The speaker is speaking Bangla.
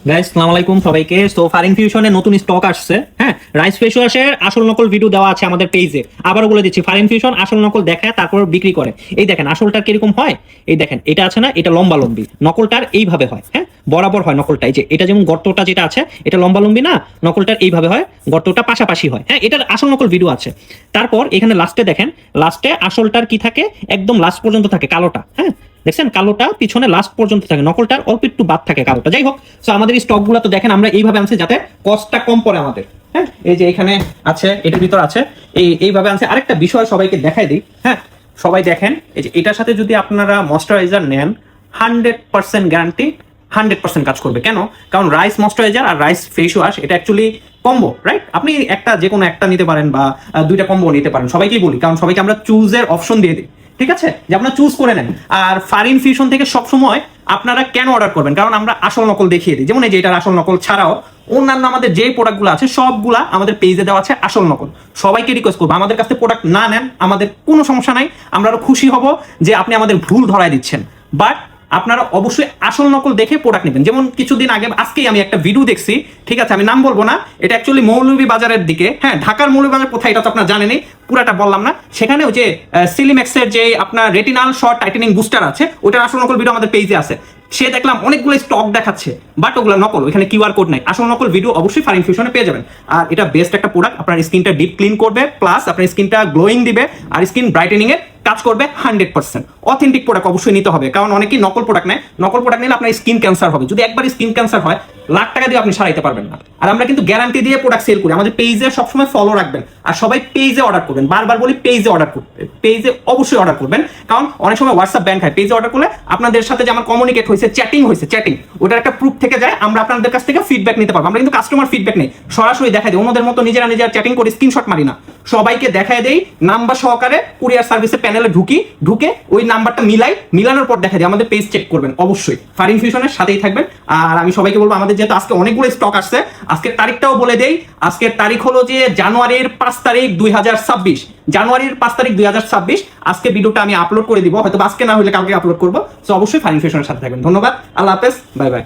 গাইস আসসালামু আলাইকুম সবাইকে। সো ফারিন ফিউশনে নতুন স্টক আসছে। হ্যাঁ, রাইস ফেস ওয়াশের আসল নকল ভিডিও দেওয়া আছে আমাদের পেজে। আবারও বলে দিচ্ছি, ফারিন ফিউশন আসল নকল দেখায় তারপর বিক্রি করে। এই দেখেন আসলটার কিরকম হয়, এই দেখেন এটা আছে না, এটা লম্বা লম্বি, নকলটার এইভাবে হয়। হ্যাঁ, বরাবর হয় নকলটা। এই যে এটা যেমন গর্তটা যেটা আছে এটা লম্বা লম্বি না, নকলটার এইভাবে হয়, গর্তটা পাশাপাশি হয়। হ্যাঁ, এটার আসল নকল ভিডিও আছে। তারপর এখানে লাস্টে দেখেন, লাস্টে আসলটার কি থাকে, একদম লাস্ট পর্যন্ত থাকে কালোটা। হ্যাঁ, দেখছেন কালোটা পিছনে লাস্ট পর্যন্ত থাকে, নকলটার অল্প একটু বাদ থাকে কালোটা। যাই হোক, সো আমাদের এই স্টকগুলো তো দেখেন আমরা এইভাবে আনছি যাতে কস্টটা কম পড়ে আমাদের। হ্যাঁ, এই যে এখানে আছে, এটার ভিতর আছে, এইভাবে আনছে। আরেকটা বিষয় সবাইকে দেখাই দিই। হ্যাঁ, সবাই দেখেন, এই যে এটার সাথে যদি আপনারা ময়েশ্চারাইজার নেন, 100% গ্যারান্টি, 100% কাজ করবে। কেন? কারণ রাইস ময়েশ্চারাইজার আর রাইস ফেস ওয়াশ এটা অ্যাকচুয়ালি কম্বো, রাইট? আপনি একটা যে কোনো একটা নিতে পারেন বা দুইটা কম্বো নিতে পারেন, সবাইকেই বলি, কারণ সবাইকে আমরা চুজের অপশন দিয়ে দিই। ঠিক আছে, যে আপনারা চুজ করে নেন। আর ফারিন ফিউশন থেকে সবসময় আপনারা কেন অর্ডার করবেন, কারণ আমরা আসল নকল দেখিয়ে দিই। যেমন এই যে এটার আসল নকল ছাড়াও অন্যান্য আমাদের যে প্রোডাক্টগুলো আছে সবগুলা আমাদের পেজে দেওয়া আছে আসল নকল। সবাইকে রিকোয়েস্ট করবো, আমাদের কাছ থেকে প্রোডাক্ট না নেন, আমাদের কোনো সমস্যা নাই, আমরা আরো খুশি হব যে আপনি আমাদের ভুল ধরায় দিচ্ছেন। বাট আপনারা অবশ্যই আসল নকল দেখে প্রোডাক্ট নেবেন। যেমন কিছুদিন আগে, আজকেই আমি একটা ভিডিও দেখছি, ঠিক আছে, আমি নাম বলবো না, এটা অ্যাকচুয়ালি মৌলভীবাজারের দিকে। হ্যাঁ, ঢাকার মৌলভীবাজার কোথায় এটা তো আপনার জানেনই, পুরাটা বললাম না। সেখানে ওই যে সিলিম্যাক্সের যে আপনার রেটিনাল শর্ট টাইটেনিং বুস্টার আছে, ওটার আসল নকল ভিডিও আমাদের পেজে আছে। সে দেখলাম অনেকগুলো স্টক দেখাচ্ছে, বাট ওগুলো নকল, ওইখানে কিউআর কোড নাই। আসল নকল ভিডিও অবশ্যই ফারিন ফিউশনে পেয়ে যাবেন। আর এটা বেস্ট একটা প্রোডাক্ট, আপনার স্কিনটা ডিপ ক্লিন করবে, প্লাস আপনার স্কিনটা গ্লোয়িং দিবে, আর স্কিন ব্রাইটেনিং এর কাজ করবে 100%। অথেন্টিক প্রোডাক্ট অবশ্যই নিতে হবে, কারণ অনেকেই নকল প্রোডাক্ট নেয়। নকল প্রোডাক্ট নিলে আপনার স্কিন ক্যান্সার হবে। যদি একবার স্কিন ক্যান্সার হয়, লাখ টাকা দিয়ে আপনি সারাইতে পারবেন না। আর আমরা কিন্তু গ্যারান্টি দিয়ে প্রোডাক্ট সেল করি। আমাদের পেজে সবসময় ফলো রাখবেন, আর সবাই পেজে অর্ডার করবেন। বারবার বলি পেজে অর্ডার করতে, পেজে অবশ্যই অর্ডার করবেন। কারণ অনেক সময় হোয়াটসঅ্যাপ ব্যান খায়। পেজে অর্ডার করলে আপনাদের সাথে যে আমার কমিউনিকেট হয়েছে, চ্যাটিং হয়েছে, চ্যাটিং, ওটার একটা প্রুফ থেকে যায়। আমরা আপনাদের কাছ থেকে ফিডব্যাক নিতে পারবো। আমরা কিন্তু কাস্টমার ফিডব্যাক নেই, সরাসরি দেখাই দিই। অন্যদের মতো নিজেরা চ্যাটিং করে স্ক্রিনশট মারি না, সবাইকে দেখাই দেই নাম্বার সহকারে। কুরিয়ার সার্ভিসের প্যানেলে ঢুকে ওই নাম্বারটা মিলানোর পর দেখা যায়। আমাদের পেজ চেক করবেন অবশ্যই, ফারিন ফিউশনের সাথেই থাকবেন। আর আমি সবাইকে বলবো, আমাদের যেহেতু আজকে অনেকগুলো স্টক আসছে, আজকের তারিখটাও বলে দেই। আজকের তারিখ হলো যে জানুয়ারির 5 তারিখ 2026, জানুয়ারির 5 তারিখ 2026। আজকে ভিডিওটা আমি আপলোড করে দিব, হয়তো আজকে না হলে কালকে আপলোড করবো। সো অবশ্যই ফারিন ফিউশনের সাথে থাকবেন। ধন্যবাদ, আল্লাহ হাফেজ, বাই বাই।